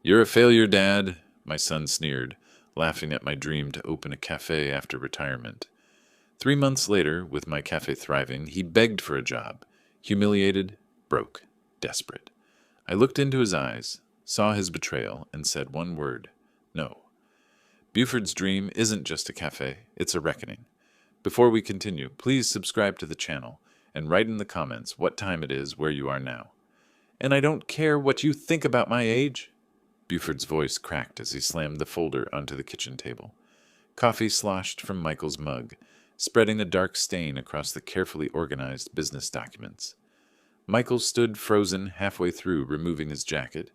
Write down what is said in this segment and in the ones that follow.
"You're a failure, Dad," my son sneered, laughing at my dream to open a cafe after retirement. 3 months later, with my cafe thriving, he begged for a job, humiliated, broke, desperate. I looked into his eyes, saw his betrayal, and said one word: no. Buford's dream isn't just a cafe, it's a reckoning. Before we continue, please subscribe to the channel and write in the comments what time it is where you are now. And I don't care what you think about my age. Buford's voice cracked as he slammed the folder onto the kitchen table. Coffee sloshed from Michael's mug, spreading a dark stain across the carefully organized business documents. Michael stood frozen halfway through, removing his jacket,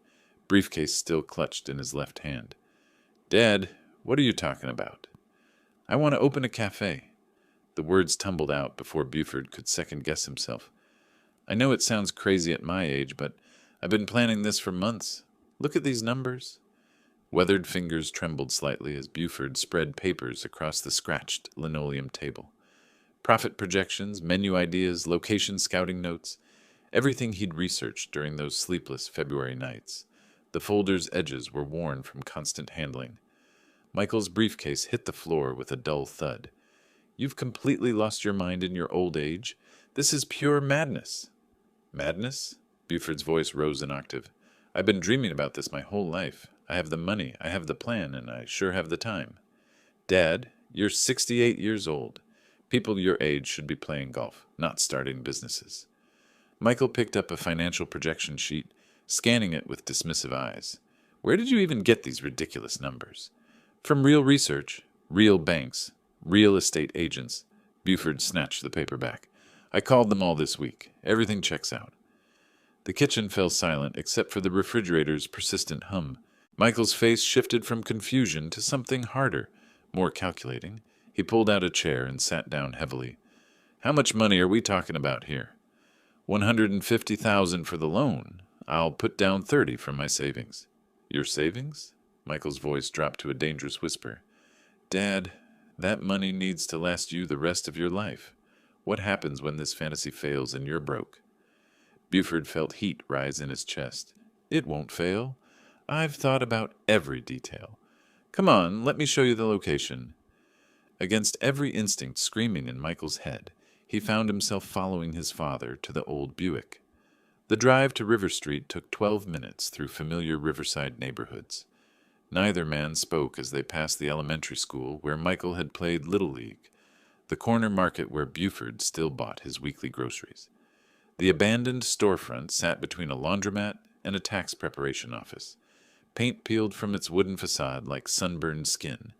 briefcase still clutched in his left hand. "Dad, what are you talking about?" "I want to open a cafe." The words tumbled out before Buford could second-guess himself. "I know it sounds crazy at my age, but I've been planning this for months. Look at these numbers." Weathered fingers trembled slightly as Buford spread papers across the scratched linoleum table. Profit projections, menu ideas, location scouting notes, everything he'd researched during those sleepless February nights. The folder's edges were worn from constant handling. Michael's briefcase hit the floor with a dull thud. "You've completely lost your mind in your old age. This is pure madness." "Madness?" Buford's voice rose an octave. "I've been dreaming about this my whole life. I have the money, I have the plan, and I sure have the time." "Dad, you're 68 years old. People your age should be playing golf, not starting businesses." Michael picked up a financial projection sheet, scanning it with dismissive eyes. "Where did you even get these ridiculous numbers?" "From real research, real banks, real estate agents." Buford snatched the paper back. "I called them all this week. Everything checks out." The kitchen fell silent except for the refrigerator's persistent hum. Michael's face shifted from confusion to something harder, more calculating. He pulled out a chair and sat down heavily. "How much money are we talking about here?" $150,000 for the loan. I'll put down 30 from my savings." "Your savings?" Michael's voice dropped to a dangerous whisper. "Dad, that money needs to last you the rest of your life. What happens when this fantasy fails and you're broke?" Buford felt heat rise in his chest. "It won't fail. I've thought about every detail. Come on, let me show you the location." Against every instinct screaming in Michael's head, he found himself following his father to the old Buick. The drive to River Street took 12 minutes through familiar riverside neighborhoods. Neither man spoke as they passed the elementary school where Michael had played Little League, the corner market where Buford still bought his weekly groceries. The abandoned storefront sat between a laundromat and a tax preparation office, paint peeled from its wooden facade like sunburned skin.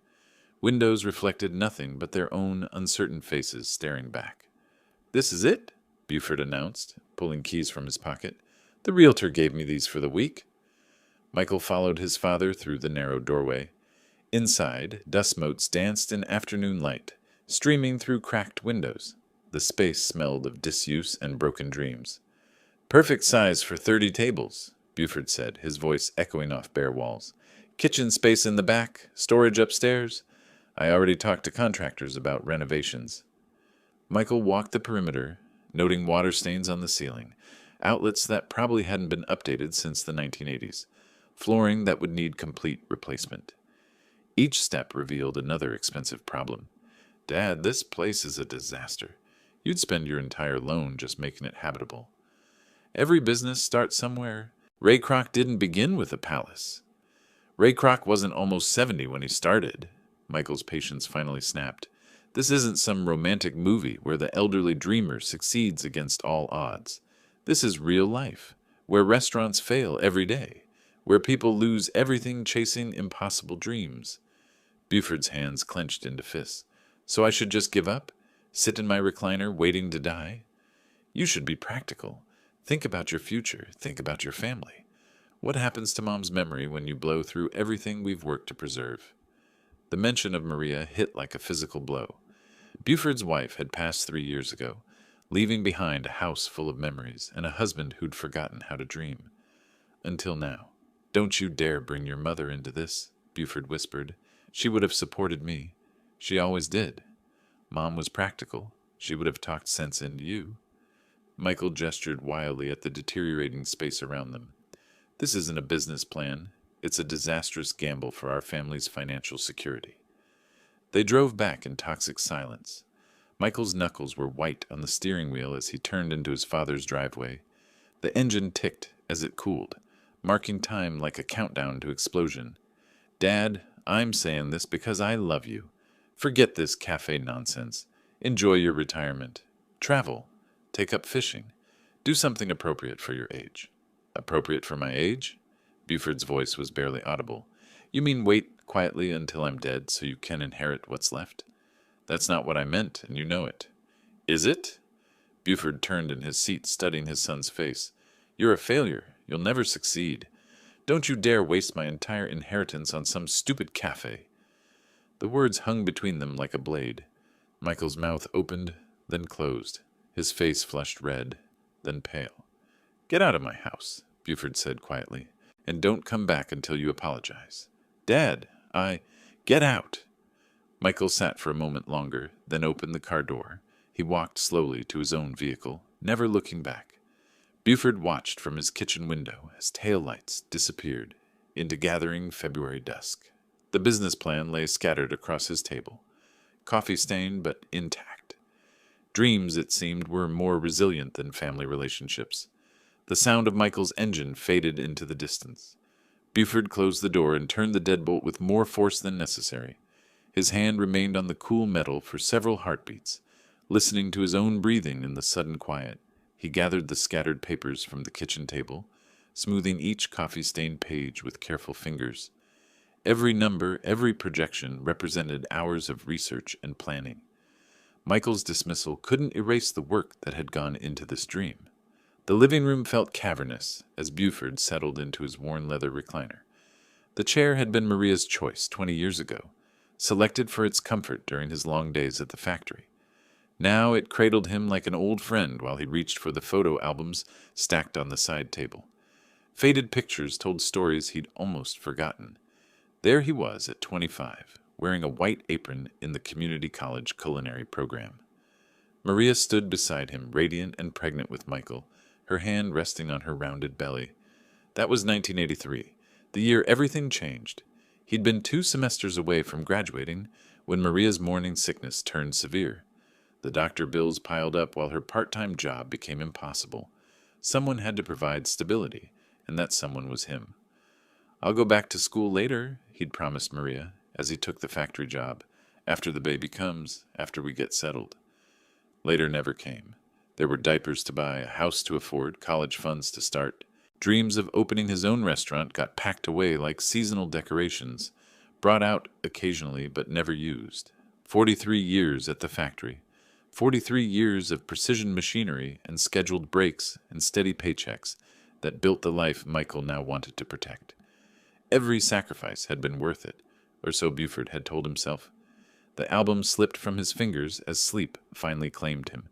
Windows reflected nothing but their own uncertain faces staring back. "This is it," Buford announced, pulling keys from his pocket. "The realtor gave me these for the week." Michael followed his father through the narrow doorway. Inside, dust motes danced in afternoon light, streaming through cracked windows. The space smelled of disuse and broken dreams. "Perfect size for 30 tables," Buford said, his voice echoing off bare walls. "Kitchen space in the back, storage upstairs. I already talked to contractors about renovations." Michael walked the perimeter, noting water stains on the ceiling, outlets that probably hadn't been updated since the 1980s, flooring that would need complete replacement. Each step revealed another expensive problem. "Dad, this place is a disaster. You'd spend your entire loan just making it habitable." "Every business starts somewhere. Ray Kroc didn't begin with a palace." "Ray Kroc wasn't almost 70 when he started." Michael's patience finally snapped. "This isn't some romantic movie where the elderly dreamer succeeds against all odds. This is real life, where restaurants fail every day, where people lose everything chasing impossible dreams." Buford's hands clenched into fists. "So I should just give up? Sit in my recliner waiting to die?" "You should be practical. Think about your future. Think about your family. What happens to Mom's memory when you blow through everything we've worked to preserve?" The mention of Maria hit like a physical blow. Buford's wife had passed 3 years ago, leaving behind a house full of memories and a husband who'd forgotten how to dream. Until now. "Don't you dare bring your mother into this," Buford whispered. "She would have supported me. She always did. Mom was practical. She would have talked sense into you." Michael gestured wildly at the deteriorating space around them. "This isn't a business plan. It's a disastrous gamble for our family's financial security. They drove back in toxic silence. Michael's knuckles were white on the steering wheel as he turned into his father's driveway. The engine ticked as it cooled, marking time like a countdown to explosion. Dad, I'm saying this because I love you. Forget this cafe nonsense. Enjoy your retirement. Travel. Take up fishing. Do something appropriate for your age. Appropriate for my age? Buford's voice was barely audible. You mean wait quietly until I'm dead so you can inherit what's left? That's not what I meant, and you know it. Is it? Buford turned in his seat, studying his son's face. You're a failure. You'll never succeed. Don't you dare waste my entire inheritance on some stupid cafe. The words hung between them like a blade. Michael's mouth opened, then closed. His face flushed red, then pale. Get out of my house, Buford said quietly, and don't come back until you apologize. Dad, Get out! Michael sat for a moment longer, then opened the car door. He walked slowly to his own vehicle, never looking back. Buford watched from his kitchen window as taillights disappeared into gathering February dusk. The business plan lay scattered across his table, coffee-stained but intact. Dreams, it seemed, were more resilient than family relationships. The sound of Michael's engine faded into the distance. Buford closed the door and turned the deadbolt with more force than necessary. His hand remained on the cool metal for several heartbeats. Listening to his own breathing in the sudden quiet, he gathered the scattered papers from the kitchen table, smoothing each coffee-stained page with careful fingers. Every number, every projection represented hours of research and planning. Michael's dismissal couldn't erase the work that had gone into this dream. The living room felt cavernous as Buford settled into his worn leather recliner. The chair had been Maria's choice 20 years ago, selected for its comfort during his long days at the factory. Now it cradled him like an old friend while he reached for the photo albums stacked on the side table. Faded pictures told stories he'd almost forgotten. There he was at 25, wearing a white apron in the community college culinary program. Maria stood beside him, radiant and pregnant with Michael, her hand resting on her rounded belly. That was 1983, the year everything changed. He'd been 2 semesters away from graduating when Maria's morning sickness turned severe. The doctor bills piled up while her part-time job became impossible. Someone had to provide stability, and that someone was him. I'll go back to school later, he'd promised Maria, as he took the factory job, after the baby comes, after we get settled. Later never came. There were diapers to buy, a house to afford, college funds to start. Dreams of opening his own restaurant got packed away like seasonal decorations, brought out occasionally but never used. 43 years at the factory. 43 years of precision machinery and scheduled breaks and steady paychecks that built the life Michael now wanted to protect. Every sacrifice had been worth it, or so Buford had told himself. The album slipped from his fingers as sleep finally claimed him.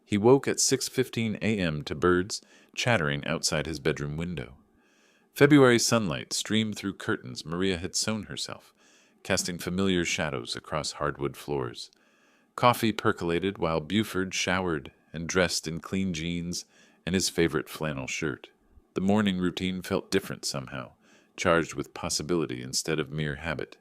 He woke at 6:15 a.m. to birds chattering outside his bedroom window. February sunlight streamed through curtains Maria had sewn herself, casting familiar shadows across hardwood floors. Coffee percolated while Buford showered and dressed in clean jeans and his favorite flannel shirt. The morning routine felt different somehow, charged with possibility instead of mere habit.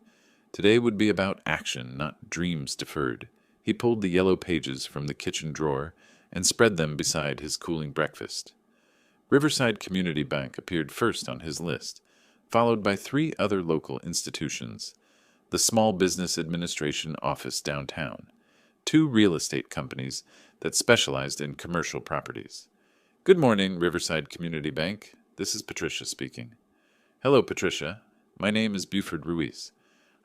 Today would be about action, not dreams deferred. He pulled the yellow pages from the kitchen drawer and spread them beside his cooling breakfast. Riverside Community Bank appeared first on his list, followed by 3 other local institutions: the Small Business Administration office downtown, 2 real estate companies that specialized in commercial properties. Good morning, Riverside Community Bank. This is Patricia speaking. Hello, Patricia. My name is Buford Ruiz.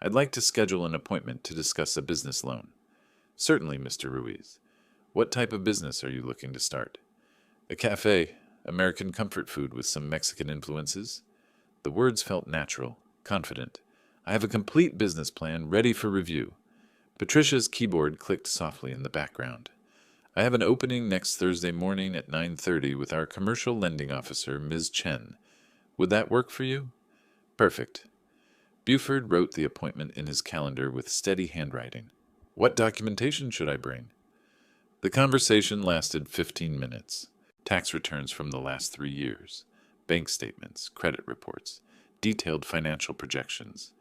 I'd like to schedule an appointment to discuss a business loan. Certainly, Mr. Ruiz. What type of business are you looking to start? A cafe, American comfort food with some Mexican influences. The words felt natural, confident. I have a complete business plan ready for review. Patricia's keyboard clicked softly in the background. I have an opening next Thursday morning at 9:30 with our commercial lending officer, Ms. Chen. Would that work for you? Perfect. Buford wrote the appointment in his calendar with steady handwriting. What documentation should I bring? The conversation lasted 15 minutes. Tax returns from the last 3 years, bank statements, credit reports, detailed financial projections.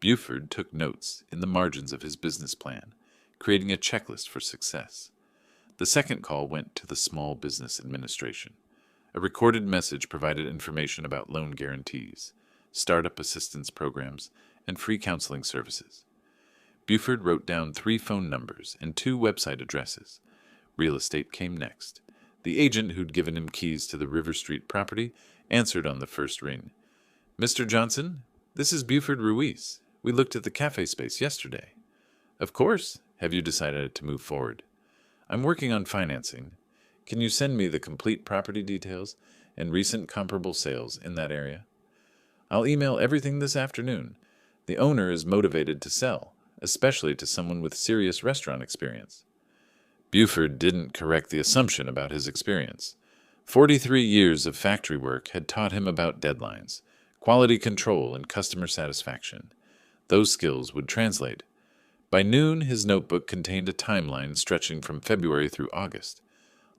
Buford took notes in the margins of his business plan, creating a checklist for success. The second call went to the Small Business Administration. A recorded message provided information about loan guarantees, startup assistance programs, and free counseling services. Buford wrote down 3 phone numbers and 2 website addresses. Real estate came next. The agent who'd given him keys to the River Street property answered on the first ring. "Mr. Johnson, this is Buford Ruiz. We looked at the cafe space yesterday." "Of course. Have you decided to move forward?" "I'm working on financing. Can you send me the complete property details and recent comparable sales in that area?" "I'll email everything this afternoon. The owner is motivated to sell, especially to someone with serious restaurant experience." Buford didn't correct the assumption about his experience. 43 years of factory work had taught him about deadlines, quality control, and customer satisfaction. Those skills would translate. By noon, his notebook contained a timeline stretching from February through August.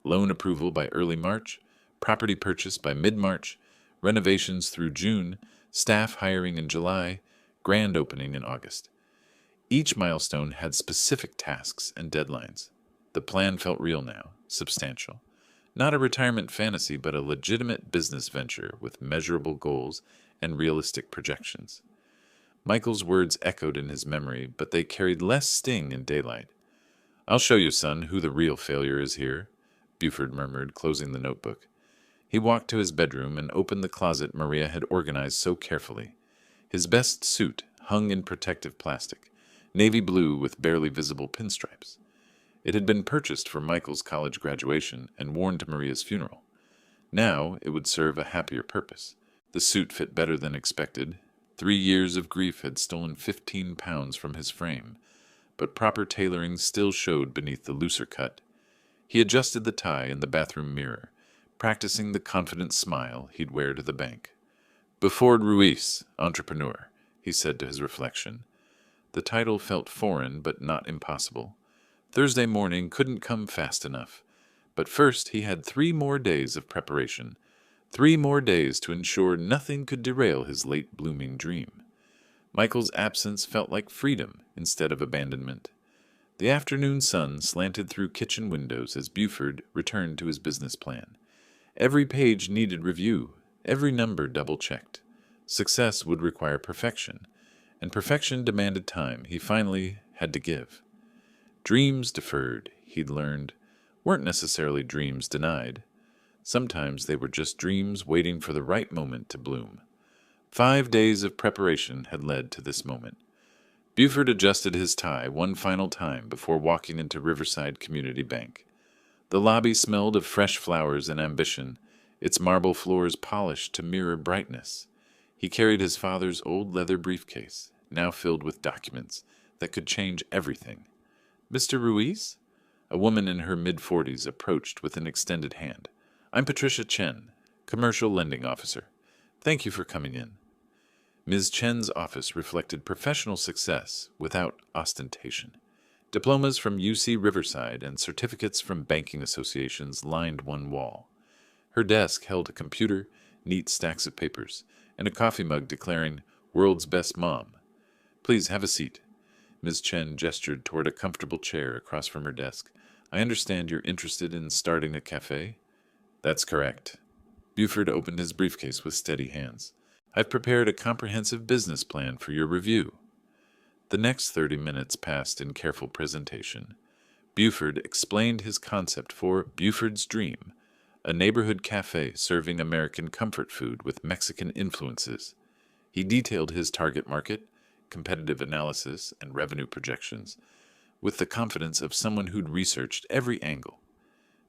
Loan approval by early March, property purchase by mid-March, renovations through June, staff hiring in July, grand opening in August. Each milestone had specific tasks and deadlines. The plan felt real now, substantial. Not a retirement fantasy, but a legitimate business venture with measurable goals and realistic projections. Michael's words echoed in his memory, but they carried less sting in daylight. "I'll show you, son, who the real failure is here," Buford murmured, closing the notebook. He walked to his bedroom and opened the closet Maria had organized so carefully. His best suit hung in protective plastic, navy blue with barely visible pinstripes. It had been purchased for Michael's college graduation and worn to Maria's funeral. Now it would serve a happier purpose. The suit fit better than expected. 3 years of grief had stolen 15 pounds from his frame, but proper tailoring still showed beneath the looser cut. He adjusted the tie in the bathroom mirror, practicing the confident smile he'd wear to the bank. "Buford Ruiz, entrepreneur," he said to his reflection. The title felt foreign but not impossible. Thursday morning couldn't come fast enough. But first he had 3 more days of preparation, 3 more days to ensure nothing could derail his late-blooming dream. Michael's absence felt like freedom instead of abandonment. The afternoon sun slanted through kitchen windows as Buford returned to his business plan. Every page needed review, every number double-checked. Success would require perfection, and perfection demanded time he finally had to give. Dreams deferred, he'd learned, weren't necessarily dreams denied. Sometimes they were just dreams waiting for the right moment to bloom. 5 days of preparation had led to this moment. Buford adjusted his tie one final time before walking into Riverside Community Bank. The lobby smelled of fresh flowers and ambition, its marble floors polished to mirror brightness. He carried his father's old leather briefcase, now filled with documents that could change everything. "Mr. Ruiz?" A woman in her mid-40s approached with an extended hand. "I'm Patricia Chen, commercial lending officer. Thank you for coming in." Ms. Chen's office reflected professional success without ostentation. Diplomas from UC Riverside and certificates from banking associations lined one wall. Her desk held a computer, neat stacks of papers, and a coffee mug declaring, "World's Best Mom." "Please have a seat." Ms. Chen gestured toward a comfortable chair across from her desk. "I understand you're interested in starting a cafe?" "That's correct." Buford opened his briefcase with steady hands. "I've prepared a comprehensive business plan for your review." The next 30 minutes passed in careful presentation. Buford explained his concept for Buford's Dream, a neighborhood cafe serving American comfort food with Mexican influences. He detailed his target market, competitive analysis, and revenue projections, with the confidence of someone who'd researched every angle.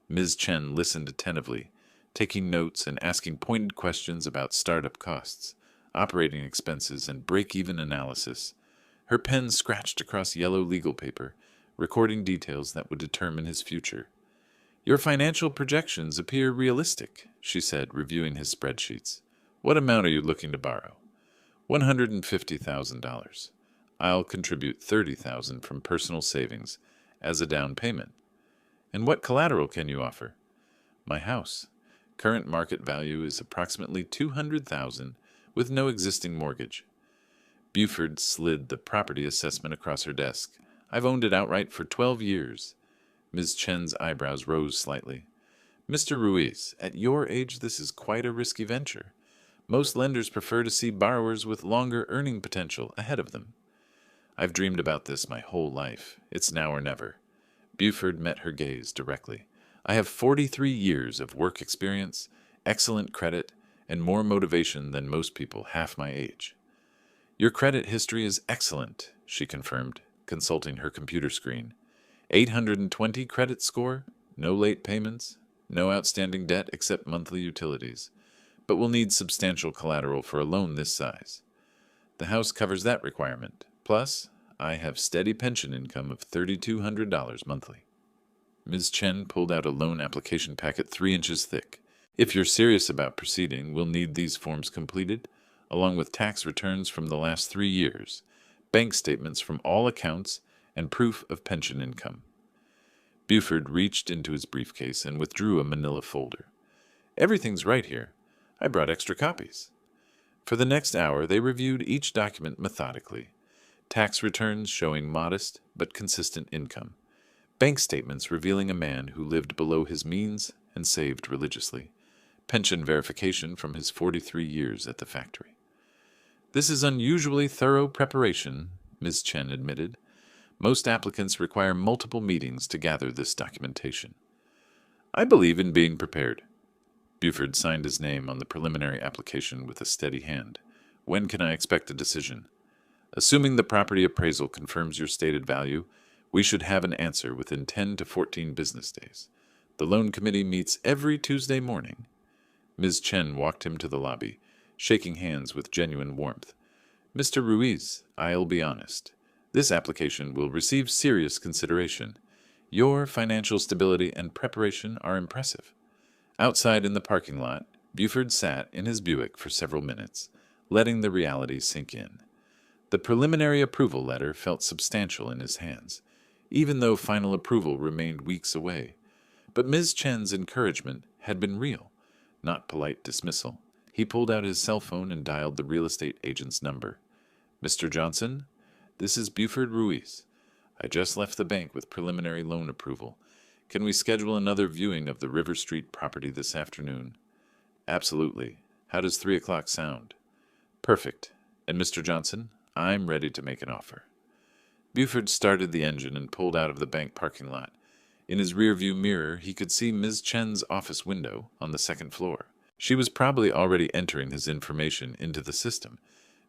Ms. Chen listened attentively, taking notes and asking pointed questions about startup costs, operating expenses, and break-even analysis. Her pen scratched across yellow legal paper, recording details that would determine his future. "Your financial projections appear realistic," she said, reviewing his spreadsheets. "What amount are you looking to borrow?" $150,000. I'll contribute $30,000 from personal savings as a down payment. And what collateral can you offer? My house. Current market value is approximately $200,000, with no existing mortgage. Buford slid the property assessment across her desk. I've owned it outright for 12 years. Ms. Chen's eyebrows rose slightly. Mr. Ruiz, at your age this is quite a risky venture. Most lenders prefer to see borrowers with longer earning potential ahead of them. I've dreamed about this my whole life. It's now or never. Buford met her gaze directly. I have 43 years of work experience, excellent credit, and more motivation than most people half my age. Your credit history is excellent, she confirmed, consulting her computer screen. 820 credit score, no late payments, no outstanding debt except monthly utilities, but we'll need substantial collateral for a loan this size. The house covers that requirement. Plus, I have steady pension income of $3,200 monthly. Ms. Chen pulled out a loan application packet 3 inches thick. If you're serious about proceeding, we'll need these forms completed, along with tax returns from the last 3 years, bank statements from all accounts, and proof of pension income. Buford reached into his briefcase and withdrew a manila folder. Everything's right here. I brought extra copies. For the next hour, they reviewed each document methodically. Tax returns showing modest but consistent income. Bank statements revealing a man who lived below his means and saved religiously. Pension verification from his 43 years at the factory. This is unusually thorough preparation, Ms. Chen admitted. Most applicants require multiple meetings to gather this documentation. I believe in being prepared. Buford signed his name on the preliminary application with a steady hand. When can I expect a decision? Assuming the property appraisal confirms your stated value, we should have an answer within 10 to 14 business days. The loan committee meets every Tuesday morning. Ms. Chen walked him to the lobby, shaking hands with genuine warmth. Mr. Ruiz, I'll be honest. This application will receive serious consideration. Your financial stability and preparation are impressive. Outside in the parking lot, Buford sat in his Buick for several minutes, letting the reality sink in. The preliminary approval letter felt substantial in his hands, even though final approval remained weeks away. But Ms. Chen's encouragement had been real, not polite dismissal. He pulled out his cell phone and dialed the real estate agent's number. Mr. Johnson, this is Buford Ruiz. I just left the bank with preliminary loan approval. Can we schedule another viewing of the River Street property this afternoon? Absolutely. How does 3 o'clock sound? Perfect. And Mr. Johnson, I'm ready to make an offer. Buford started the engine and pulled out of the bank parking lot. In his rearview mirror, he could see Ms. Chen's office window on the second floor. She was probably already entering his information into the system,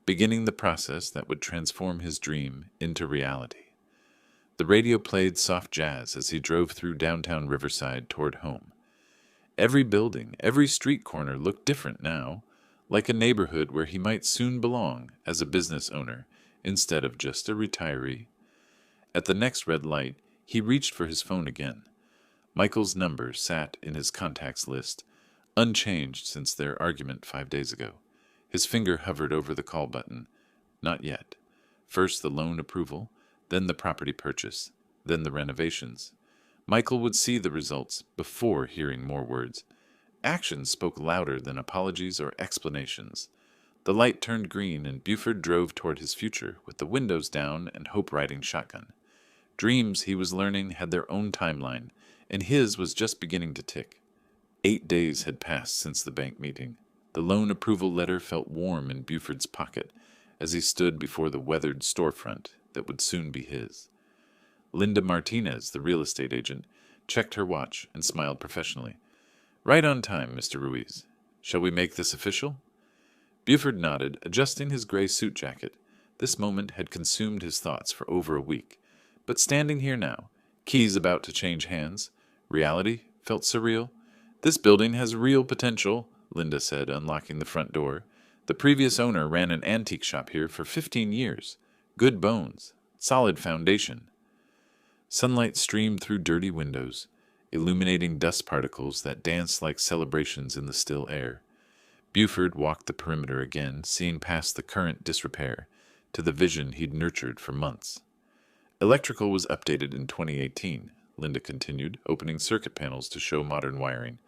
beginning the process that would transform his dream into reality. The radio played soft jazz as he drove through downtown Riverside toward home. Every building, every street corner looked different now, like a neighborhood where he might soon belong as a business owner instead of just a retiree. At the next red light, he reached for his phone again. Michael's number sat in his contacts list, unchanged since their argument 5 days ago. His finger hovered over the call button. Not yet. First the loan approval, then the property purchase, then the renovations. Michael would see the results before hearing more words. Actions spoke louder than apologies or explanations. The light turned green and Buford drove toward his future with the windows down and hope riding shotgun. Dreams, he was learning, had their own timeline, and his was just beginning to tick. 8 days had passed since the bank meeting. The loan approval letter felt warm in Buford's pocket as he stood before the weathered storefront that would soon be his. Linda Martinez, the real estate agent, checked her watch and smiled professionally. Right on time, Mr. Ruiz. Shall we make this official? Buford nodded, adjusting his gray suit jacket. This moment had consumed his thoughts for over a week. But standing here now, keys about to change hands, reality felt surreal. This building has real potential, Linda said, unlocking the front door. The previous owner ran an antique shop here for 15 years. Good bones, solid foundation. Sunlight streamed through dirty windows, illuminating dust particles that danced like celebrations in the still air. Buford walked the perimeter again, seeing past the current disrepair, to the vision he'd nurtured for months. Electrical was updated in 2018, Linda continued, opening circuit panels to show modern wiring.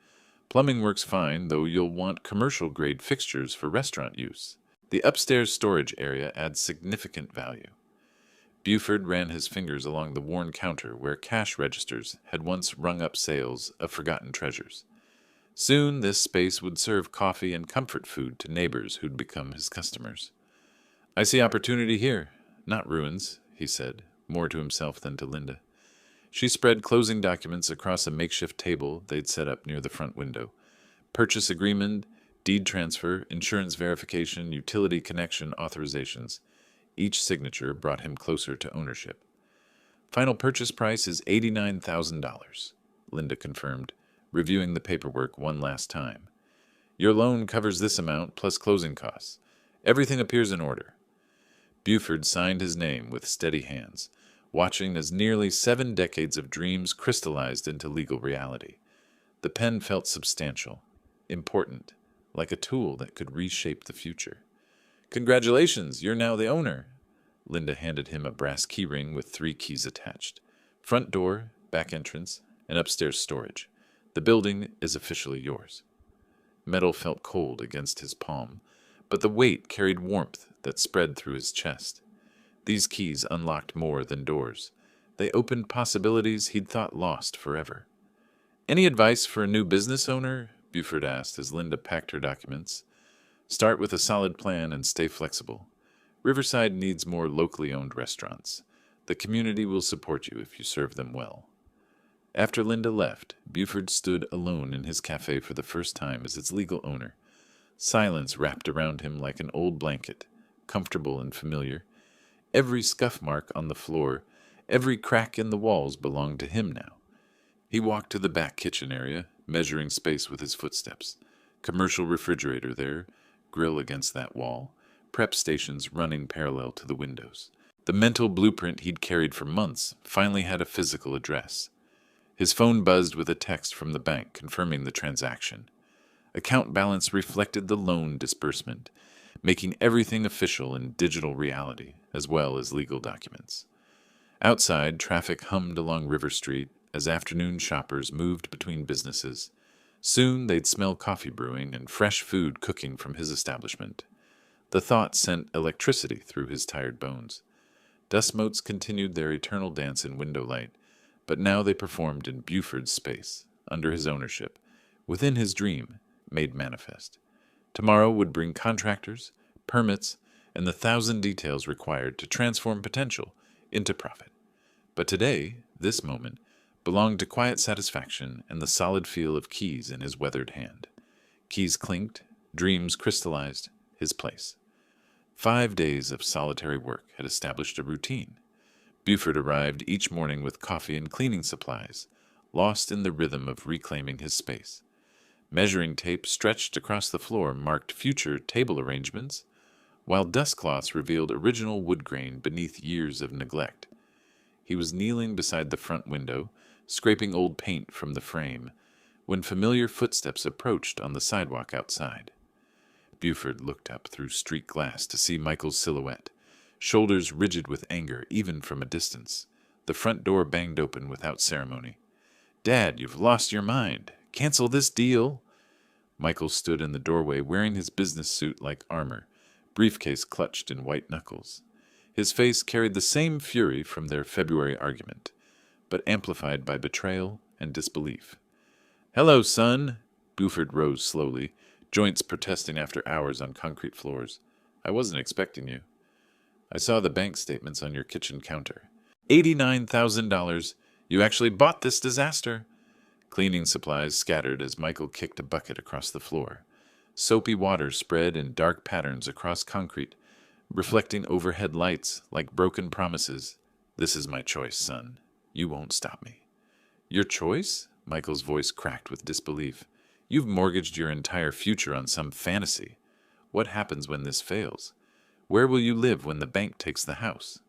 Plumbing works fine, though you'll want commercial-grade fixtures for restaurant use. The upstairs storage area adds significant value. Buford ran his fingers along the worn counter where cash registers had once rung up sales of forgotten treasures. Soon this space would serve coffee and comfort food to neighbors who'd become his customers. "I see opportunity here, not ruins," he said, more to himself than to Linda. She spread closing documents across a makeshift table they'd set up near the front window. Purchase agreement, deed transfer, insurance verification, utility connection authorizations. Each signature brought him closer to ownership. "Final purchase price is $89,000, Linda confirmed, reviewing the paperwork one last time. "Your loan covers this amount plus closing costs. Everything appears in order." Buford signed his name with steady hands, watching as nearly 7 decades of dreams crystallized into legal reality. The pen felt substantial, important, like a tool that could reshape the future. "Congratulations, you're now the owner." Linda handed him a brass keyring with 3 keys attached. "Front door, back entrance, and upstairs storage. The building is officially yours." Metal felt cold against his palm, but the weight carried warmth that spread through his chest. These keys unlocked more than doors. They opened possibilities he'd thought lost forever. "Any advice for a new business owner?" Buford asked as Linda packed her documents. "Start with a solid plan and stay flexible. Riverside needs more locally owned restaurants. The community will support you if you serve them well." After Linda left, Buford stood alone in his cafe for the first time as its legal owner. Silence wrapped around him like an old blanket, comfortable and familiar. Every scuff mark on the floor, every crack in the walls belonged to him now. He walked to the back kitchen area, measuring space with his footsteps. Commercial refrigerator there, grill against that wall, prep stations running parallel to the windows. The mental blueprint he'd carried for months finally had a physical address. His phone buzzed with a text from the bank confirming the transaction. Account balance reflected the loan disbursement, making everything official in digital reality, as well as legal documents. Outside, traffic hummed along River Street as afternoon shoppers moved between businesses. Soon they'd smell coffee brewing and fresh food cooking from his establishment. The thought sent electricity through his tired bones. Dust motes continued their eternal dance in window light, but now they performed in Buford's space, under his ownership, within his dream, made manifest. Tomorrow would bring contractors, permits, and the 1,000 details required to transform potential into profit. But today, this moment, belonged to quiet satisfaction and the solid feel of keys in his weathered hand. Keys clinked, dreams crystallized, his place. 5 days of solitary work had established a routine. Buford arrived each morning with coffee and cleaning supplies, lost in the rhythm of reclaiming his space. Measuring tape stretched across the floor marked future table arrangements, while dust cloths revealed original wood grain beneath years of neglect. He was kneeling beside the front window, scraping old paint from the frame, when familiar footsteps approached on the sidewalk outside. Buford looked up through street glass to see Michael's silhouette, shoulders rigid with anger even from a distance. The front door banged open without ceremony. "Dad, you've lost your mind. Cancel this deal." Michael stood in the doorway wearing his business suit like armor, briefcase clutched in white knuckles. His face carried the same fury from their February argument, but amplified by betrayal and disbelief. "Hello, son." Buford rose slowly, joints protesting after hours on concrete floors. "I wasn't expecting you." "I saw the bank statements on your kitchen counter." $89,000. You actually bought this disaster." Cleaning supplies scattered as Michael kicked a bucket across the floor. Soapy water spread in dark patterns across concrete, reflecting overhead lights like broken promises. "This is my choice, son. You won't stop me." "Your choice?" Michael's voice cracked with disbelief. "You've mortgaged your entire future on some fantasy. What happens when this fails? Where will you live when the bank takes the house?"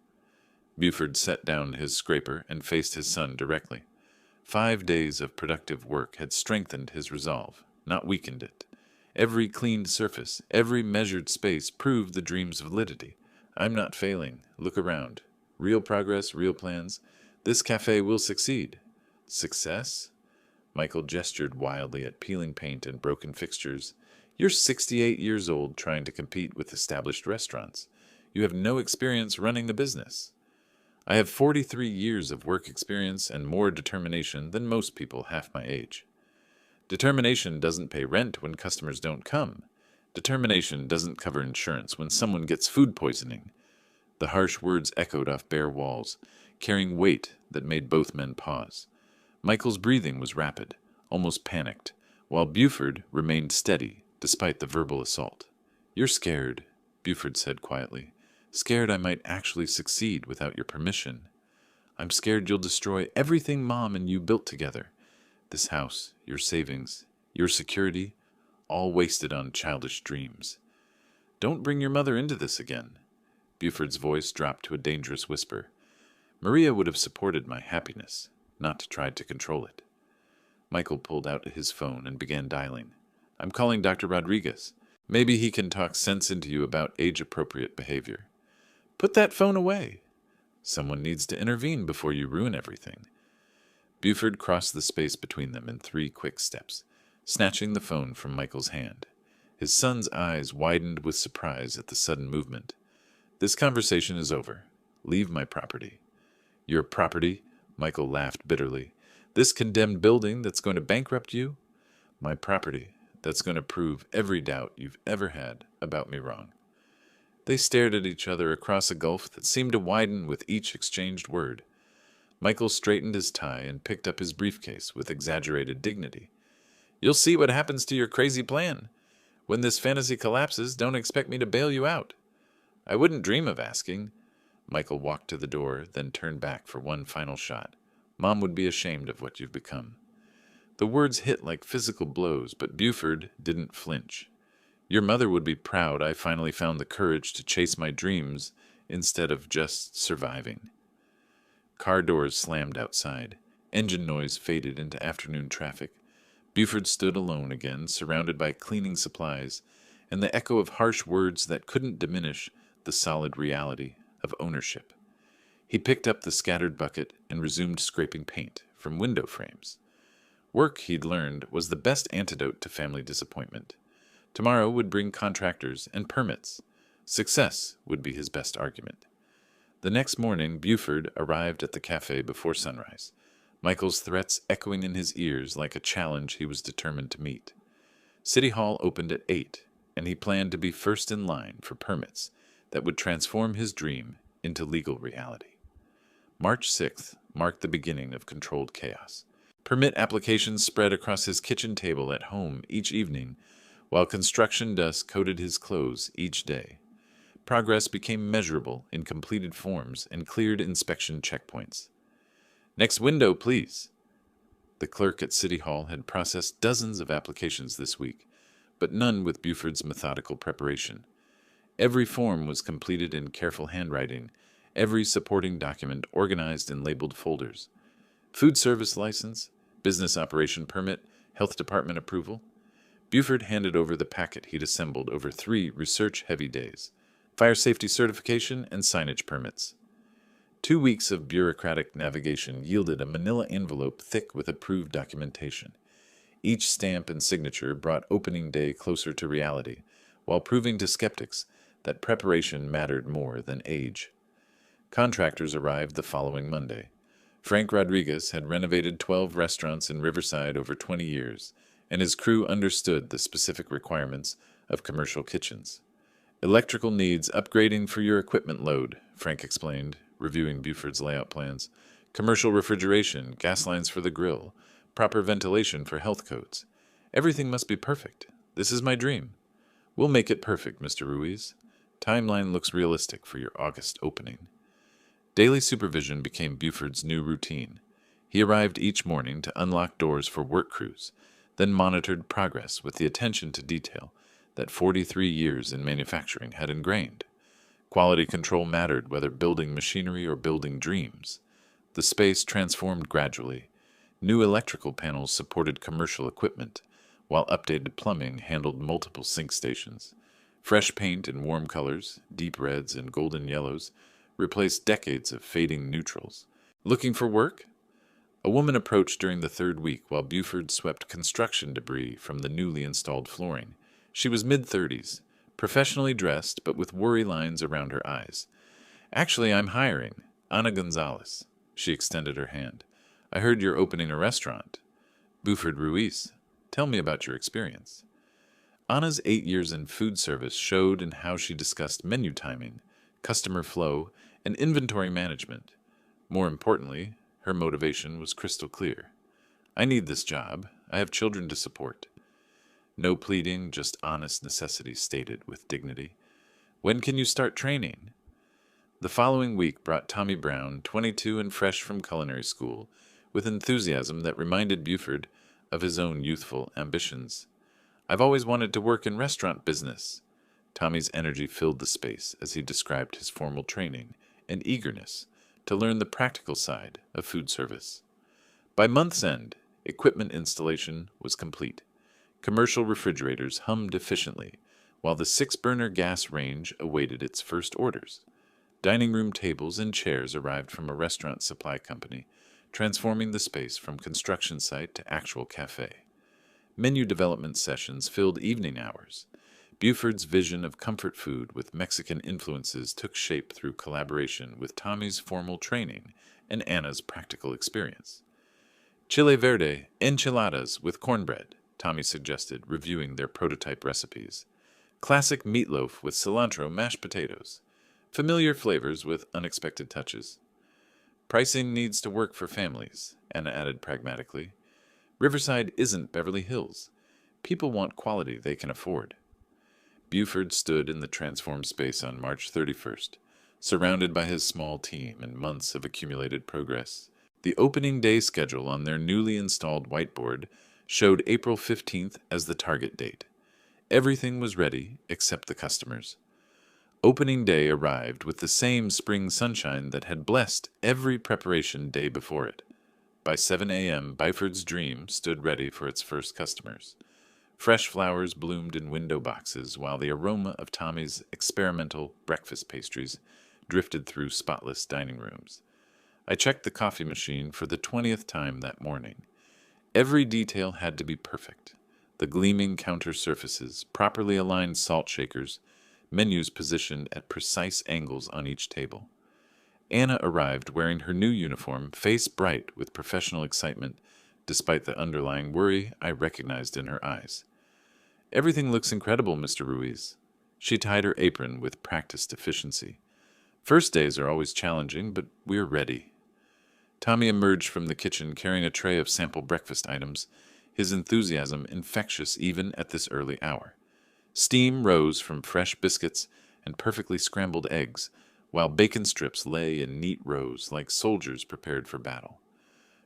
Buford set down his scraper and faced his son directly. 5 days of productive work had strengthened his resolve, not weakened it. Every cleaned surface, every measured space proved the dream's validity. "I'm not failing. Look around. Real progress, real plans. This cafe will succeed." "Success?" Michael gestured wildly at peeling paint and broken fixtures. You're 68 years old trying to compete with established restaurants. You have no experience running the business. I have 43 years of work experience and more determination than most people half my age. Determination doesn't pay rent when customers don't come. Determination doesn't cover insurance when someone gets food poisoning. The harsh words echoed off bare walls, carrying weight that made both men pause. Michael's breathing was rapid, almost panicked, while Buford remained steady despite the verbal assault. "You're scared," Buford said quietly. "Scared I might actually succeed without your permission. I'm scared you'll destroy everything Mom and you built together. This house, your savings, your security, all wasted on childish dreams. Don't bring your mother into this again." Buford's voice dropped to a dangerous whisper. "Maria would have supported my happiness, not tried to control it." Michael pulled out his phone and began dialing. "I'm calling Dr. Rodriguez. Maybe he can talk sense into you about age-appropriate behavior." "Put that phone away." "Someone needs to intervene before you ruin everything." Buford crossed the space between them in 3 quick steps, snatching the phone from Michael's hand. His son's eyes widened with surprise at the sudden movement. "This conversation is over. Leave my property." "Your property?" Michael laughed bitterly. "This condemned building that's going to bankrupt you?" "My property that's going to prove every doubt you've ever had about me wrong." They stared at each other across a gulf that seemed to widen with each exchanged word. Michael straightened his tie and picked up his briefcase with exaggerated dignity. "You'll see what happens to your crazy plan. When this fantasy collapses, don't expect me to bail you out." "I wouldn't dream of asking." Michael walked to the door, then turned back for one final shot. "Mom would be ashamed of what you've become." The words hit like physical blows, but Buford didn't flinch. "Your mother would be proud I finally found the courage to chase my dreams instead of just surviving." Car doors slammed outside. Engine noise faded into afternoon traffic. Buford stood alone again, surrounded by cleaning supplies, and the echo of harsh words that couldn't diminish the solid reality of ownership. He picked up the scattered bucket and resumed scraping paint from window frames. Work, he'd learned, was the best antidote to family disappointment. Tomorrow would bring contractors and permits. Success would be his best argument. The next morning, Buford arrived at the cafe before sunrise, Michael's threats echoing in his ears like a challenge he was determined to meet. City Hall opened at 8, and he planned to be first in line for permits that would transform his dream into legal reality. March 6th marked the beginning of controlled chaos. Permit applications spread across his kitchen table at home each evening, while construction dust coated his clothes each day. Progress became measurable in completed forms and cleared inspection checkpoints. "Next window, please." The clerk at City Hall had processed dozens of applications this week, but none with Buford's methodical preparation. Every form was completed in careful handwriting, every supporting document organized in labeled folders. Food service license, business operation permit, health department approval. Buford handed over the packet he'd assembled over 3 research-heavy days: fire safety certification and signage permits. 2 weeks of bureaucratic navigation yielded a manila envelope thick with approved documentation. Each stamp and signature brought opening day closer to reality, while proving to skeptics that preparation mattered more than age. Contractors arrived the following Monday. Frank Rodriguez had renovated 12 restaurants in Riverside over 20 years, and his crew understood the specific requirements of commercial kitchens. "Electrical needs upgrading for your equipment load," Frank explained, reviewing Buford's layout plans. "Commercial refrigeration, gas lines for the grill, proper ventilation for health codes. Everything must be perfect. This is my dream." "We'll make it perfect, Mr. Ruiz. Timeline looks realistic for your August opening." Daily supervision became Buford's new routine. He arrived each morning to unlock doors for work crews, then monitored progress with the attention to detail that 43 years in manufacturing had ingrained. Quality control mattered whether building machinery or building dreams. The space transformed gradually. New electrical panels supported commercial equipment, while updated plumbing handled multiple sink stations. Fresh paint in warm colors, deep reds and golden yellows, replaced decades of fading neutrals. "Looking for work?" A woman approached during the 3rd week while Buford swept construction debris from the newly installed flooring. She was mid-30s, professionally dressed but with worry lines around her eyes. Actually, I'm hiring. Ana Gonzalez. She extended her hand. I heard you're opening a restaurant. Buford Ruiz. Tell me about your experience. Anna's 8 years in food service showed in how she discussed menu timing, customer flow, and inventory management. More importantly, her motivation was crystal clear. I need this job. I have children to support. No pleading, just honest necessity stated with dignity. When can you start training? The following week brought Tommy Brown, 22 and fresh from culinary school, with enthusiasm that reminded Buford of his own youthful ambitions. I've always wanted to work in restaurant business. Tommy's energy filled the space as he described his formal training and eagerness to learn the practical side of food service. By month's end, equipment installation was complete. Commercial refrigerators hummed efficiently, while the 6-burner gas range awaited its first orders. Dining room tables and chairs arrived from a restaurant supply company, transforming the space from construction site to actual cafe. Menu development sessions filled evening hours. Buford's vision of comfort food with Mexican influences took shape through collaboration with Tommy's formal training and Anna's practical experience. Chile verde enchiladas with cornbread, Tommy suggested, reviewing their prototype recipes. Classic meatloaf with cilantro mashed potatoes. Familiar flavors with unexpected touches. Pricing needs to work for families, Anna added pragmatically. Riverside isn't Beverly Hills. People want quality they can afford. Buford stood in the transformed space on March 31st, surrounded by his small team and months of accumulated progress. The opening day schedule on their newly installed whiteboard showed April 15th as the target date. Everything was ready except the customers. Opening day arrived with the same spring sunshine that had blessed every preparation day before it. By 7 a.m., Byford's Dream stood ready for its first customers. Fresh flowers bloomed in window boxes, while the aroma of Tommy's experimental breakfast pastries drifted through spotless dining rooms. I checked the coffee machine for the 20th time that morning. Every detail had to be perfect. The gleaming counter surfaces, properly aligned salt shakers, menus positioned at precise angles on each table. Anna arrived wearing her new uniform, face bright with professional excitement, despite the underlying worry I recognized in her eyes. Everything looks incredible, Mr. Ruiz. She tied her apron with practiced efficiency. First days are always challenging, but we're ready. Tommy emerged from the kitchen carrying a tray of sample breakfast items, his enthusiasm infectious even at this early hour. Steam rose from fresh biscuits and perfectly scrambled eggs, while bacon strips lay in neat rows like soldiers prepared for battle.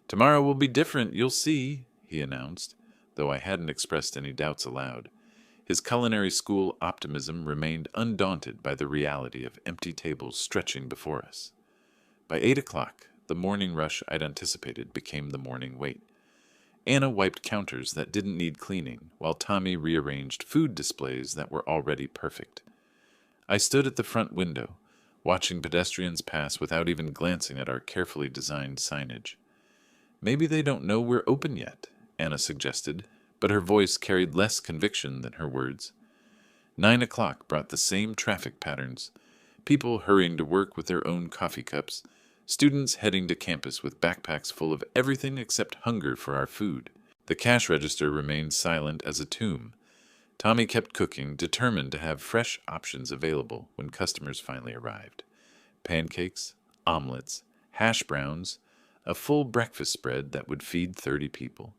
Tomorrow will be different, you'll see, he announced, though I hadn't expressed any doubts aloud. His culinary school optimism remained undaunted by the reality of empty tables stretching before us. By 8 o'clock, the morning rush I'd anticipated became the morning wait. Anna wiped counters that didn't need cleaning, while Tommy rearranged food displays that were already perfect. I stood at the front window, watching pedestrians pass without even glancing at our carefully designed signage. Maybe they don't know we're open yet, Anna suggested, but her voice carried less conviction than her words. 9 o'clock brought the same traffic patterns, people hurrying to work with their own coffee cups, students heading to campus with backpacks full of everything except hunger for our food. The cash register remained silent as a tomb. Tommy kept cooking, determined to have fresh options available when customers finally arrived. Pancakes, omelets, hash browns, a full breakfast spread that would feed 30 people.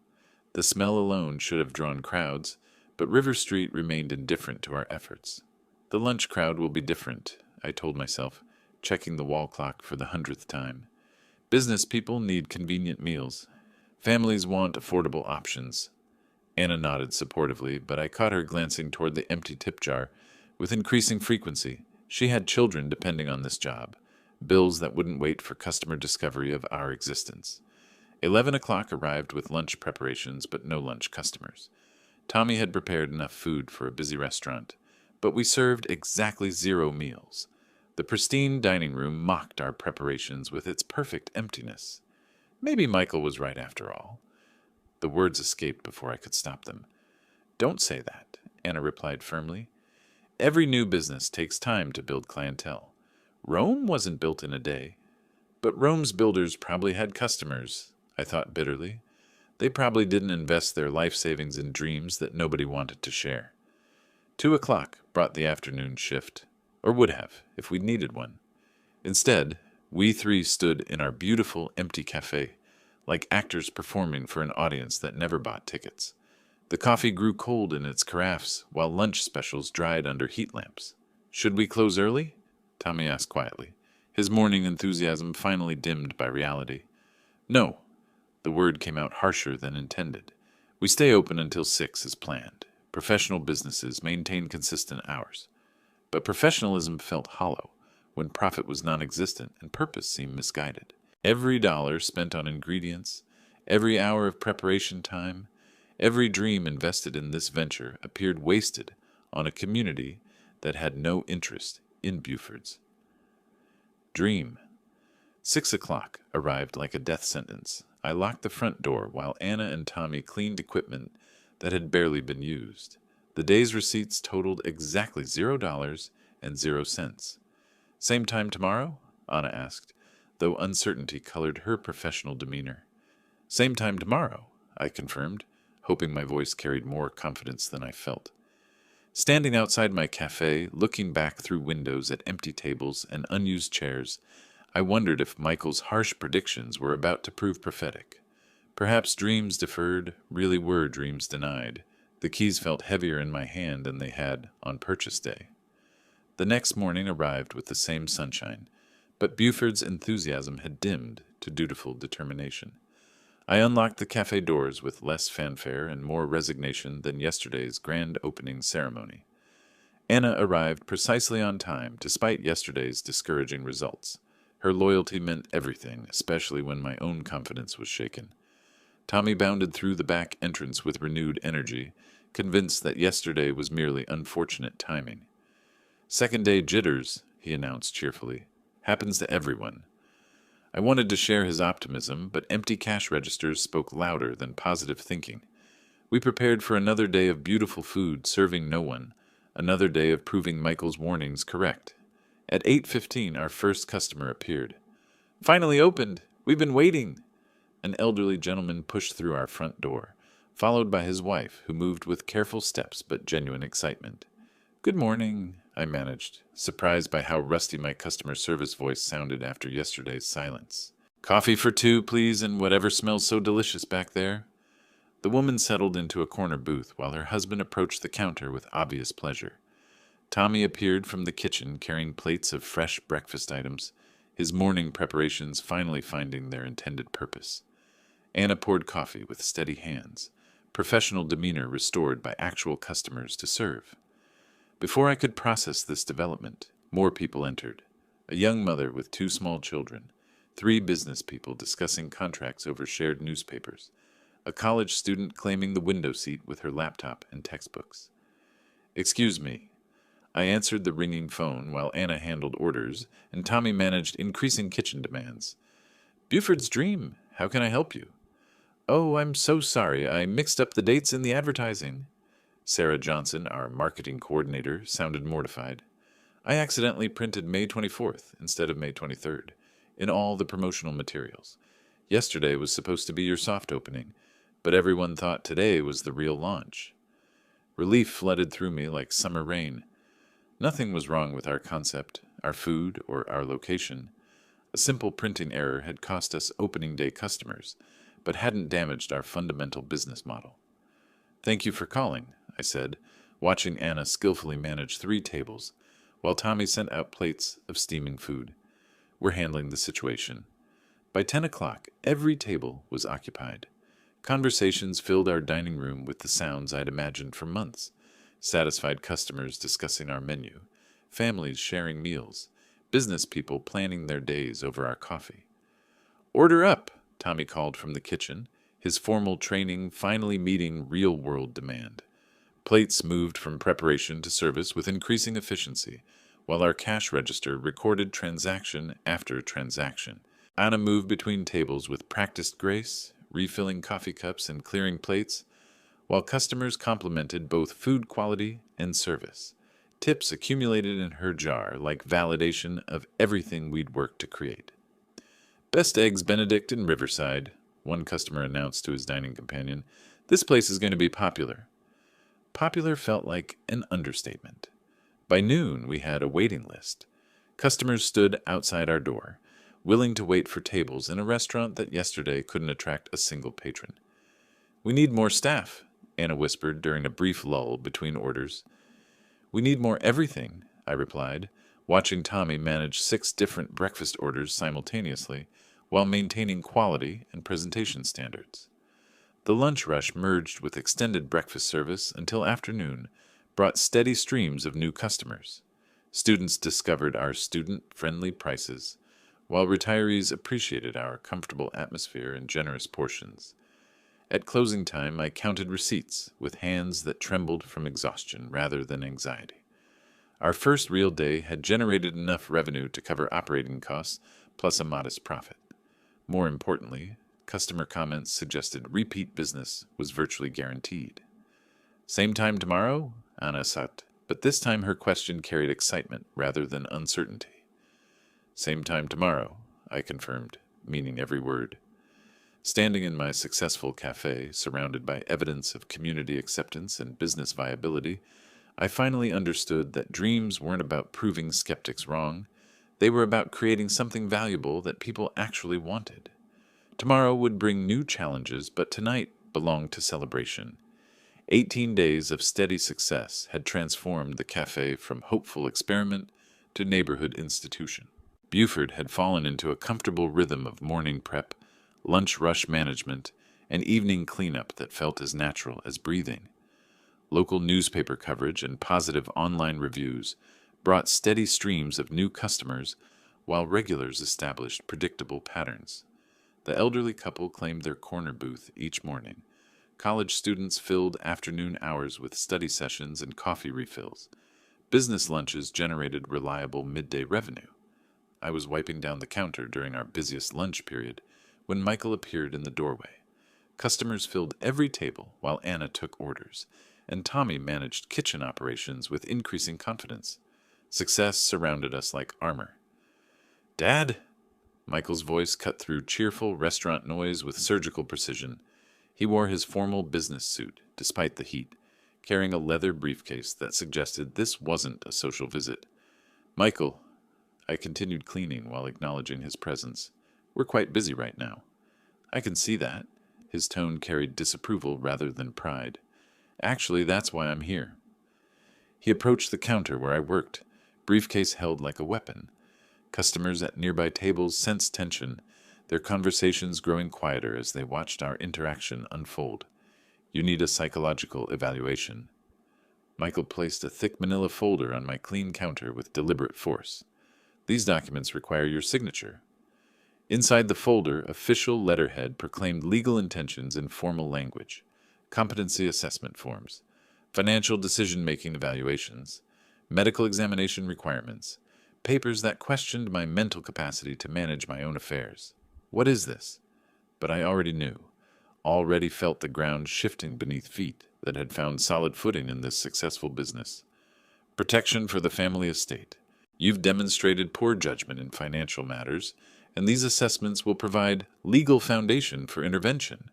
The smell alone should have drawn crowds, but River Street remained indifferent to our efforts. The lunch crowd will be different, I told myself, checking the wall clock for the 100th time. Business people need convenient meals. Families want affordable options. Anna nodded supportively, but I caught her glancing toward the empty tip jar. With increasing frequency, she had children depending on this job, bills that wouldn't wait for customer discovery of our existence. 11 o'clock arrived with lunch preparations, but no lunch customers. Tommy had prepared enough food for a busy restaurant, but we served exactly 0 meals. The pristine dining room mocked our preparations with its perfect emptiness. Maybe Michael was right after all. The words escaped before I could stop them. Don't say that. Anna replied firmly. Every new business takes time to build clientele. Rome wasn't built in a day. But Rome's builders probably had customers, I thought bitterly. They probably didn't invest their life savings in dreams that nobody wanted to share. 2 o'clock brought the afternoon shift, or would have, if we'd needed one. Instead, we three stood in our beautiful, empty cafe, like actors performing for an audience that never bought tickets. The coffee grew cold in its carafes, while lunch specials dried under heat lamps. Should we close early? Tommy asked quietly, his morning enthusiasm finally dimmed by reality. No. The word came out harsher than intended. We stay open until 6 as planned. Professional businesses maintain consistent hours. But professionalism felt hollow when profit was non-existent and purpose seemed misguided. Every dollar spent on ingredients, every hour of preparation time, every dream invested in this venture appeared wasted on a community that had no interest in Buford's. Dream. 6 o'clock arrived like a death sentence. I locked the front door while Anna and Tommy cleaned equipment that had barely been used. The day's receipts totaled exactly $0.00. Same time tomorrow? Anna asked, though uncertainty colored her professional demeanor. Same time tomorrow, I confirmed, hoping my voice carried more confidence than I felt. Standing outside my cafe, looking back through windows at empty tables and unused chairs, I wondered if Michael's harsh predictions were about to prove prophetic. Perhaps dreams deferred really were dreams denied. The keys felt heavier in my hand than they had on purchase day. The next morning arrived with the same sunshine, but Buford's enthusiasm had dimmed to dutiful determination. I unlocked the cafe doors with less fanfare and more resignation than yesterday's grand opening ceremony. Anna arrived precisely on time, despite yesterday's discouraging results. Her loyalty meant everything, especially when my own confidence was shaken. Tommy bounded through the back entrance with renewed energy, convinced that yesterday was merely unfortunate timing. Second day jitters, he announced cheerfully. Happens to everyone. I wanted to share his optimism, but empty cash registers spoke louder than positive thinking. We prepared for another day of beautiful food serving no one, another day of proving Michael's warnings correct. At 8:15, our first customer appeared. Finally opened! We've been waiting! An elderly gentleman pushed through our front door, followed by his wife, who moved with careful steps but genuine excitement. Good morning, I managed, surprised by how rusty my customer service voice sounded after yesterday's silence. Coffee for 2, please, and whatever smells so delicious back there. The woman settled into a corner booth while her husband approached the counter with obvious pleasure. Tommy appeared from the kitchen carrying plates of fresh breakfast items, his morning preparations finally finding their intended purpose. Anna poured coffee with steady hands, professional demeanor restored by actual customers to serve. Before I could process this development, more people entered. A young mother with 2 small children, 3 business people discussing contracts over shared newspapers, a college student claiming the window seat with her laptop and textbooks. Excuse me. I answered the ringing phone while Anna handled orders, and Tommy managed increasing kitchen demands. Buford's Dream, how can I help you? Oh, I'm so sorry, I mixed up the dates in the advertising. Sarah Johnson, our marketing coordinator, sounded mortified. I accidentally printed May 24th instead of May 23rd in all the promotional materials. Yesterday was supposed to be your soft opening, but everyone thought today was the real launch. Relief flooded through me like summer rain. Nothing was wrong with our concept, our food, or our location. A simple printing error had cost us opening day customers, but hadn't damaged our fundamental business model. Thank you for calling, I said, watching Anna skillfully manage 3 tables, while Tommy sent out plates of steaming food. We're handling the situation. By 10 o'clock, every table was occupied. Conversations filled our dining room with the sounds I'd imagined for months. Satisfied customers discussing our menu, families sharing meals, business people planning their days over our coffee. Order up, Tommy called from the kitchen, his formal training finally meeting real-world demand. Plates moved from preparation to service with increasing efficiency, while our cash register recorded transaction after transaction. Anna moved between tables with practiced grace, refilling coffee cups and clearing plates, while customers complimented both food quality and service. Tips accumulated in her jar like validation of everything we'd worked to create. "Best eggs Benedict in Riverside," one customer announced to his dining companion. "This place is going to be popular." Popular felt like an understatement. By noon, we had a waiting list. Customers stood outside our door, willing to wait for tables in a restaurant that yesterday couldn't attract a single patron. "We need more staff," Anna whispered during a brief lull between orders. "We need more everything," I replied, watching Tommy manage 6 different breakfast orders simultaneously while maintaining quality and presentation standards. The lunch rush merged with extended breakfast service until afternoon brought steady streams of new customers. Students discovered our student-friendly prices, while retirees appreciated our comfortable atmosphere and generous portions. At closing time, I counted receipts with hands that trembled from exhaustion rather than anxiety. Our first real day had generated enough revenue to cover operating costs plus a modest profit. More importantly, customer comments suggested repeat business was virtually guaranteed. "Same time tomorrow?" Anna said, but this time her question carried excitement rather than uncertainty. "Same time tomorrow," I confirmed, meaning every word. Standing in my successful cafe, surrounded by evidence of community acceptance and business viability, I finally understood that dreams weren't about proving skeptics wrong. They were about creating something valuable that people actually wanted. Tomorrow would bring new challenges, but tonight belonged to celebration. 18 days of steady success had transformed the cafe from hopeful experiment to neighborhood institution. Buford had fallen into a comfortable rhythm of morning prep, lunch rush management, and evening cleanup that felt as natural as breathing. Local newspaper coverage and positive online reviews brought steady streams of new customers, while regulars established predictable patterns. The elderly couple claimed their corner booth each morning. College students filled afternoon hours with study sessions and coffee refills. Business lunches generated reliable midday revenue. I was wiping down the counter during our busiest lunch period when Michael appeared in the doorway. Customers filled every table while Anna took orders, and Tommy managed kitchen operations with increasing confidence. Success surrounded us like armor. "Dad?" Michael's voice cut through cheerful restaurant noise with surgical precision. He wore his formal business suit, despite the heat, carrying a leather briefcase that suggested this wasn't a social visit. "Michael," I continued cleaning while acknowledging his presence, "we're quite busy right now." "I can see that." His tone carried disapproval rather than pride. "Actually, that's why I'm here." He approached the counter where I worked, briefcase held like a weapon. Customers at nearby tables sensed tension, their conversations growing quieter as they watched our interaction unfold. "You need a psychological evaluation." Michael placed a thick manila folder on my clean counter with deliberate force. "These documents require your signature." Inside the folder, official letterhead proclaimed legal intentions in formal language, competency assessment forms, financial decision-making evaluations, medical examination requirements, papers that questioned my mental capacity to manage my own affairs. What is this? But I already knew, already felt the ground shifting beneath feet that had found solid footing in this successful business. Protection for the family estate. You've demonstrated poor judgment in financial matters, and these assessments will provide legal foundation for intervention.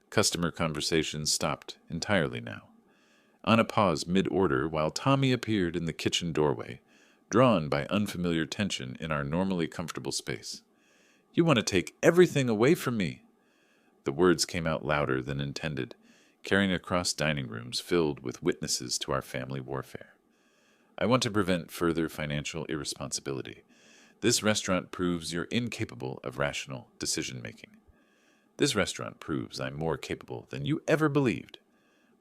Customer conversations stopped entirely now. Anna paused mid-order while Tommy appeared in the kitchen doorway, drawn by unfamiliar tension in our normally comfortable space. "You want to take everything away from me." The words came out louder than intended, carrying across dining rooms filled with witnesses to our family warfare. "I want to prevent further financial irresponsibility. This restaurant proves you're incapable of rational decision-making." "This restaurant proves I'm more capable than you ever believed."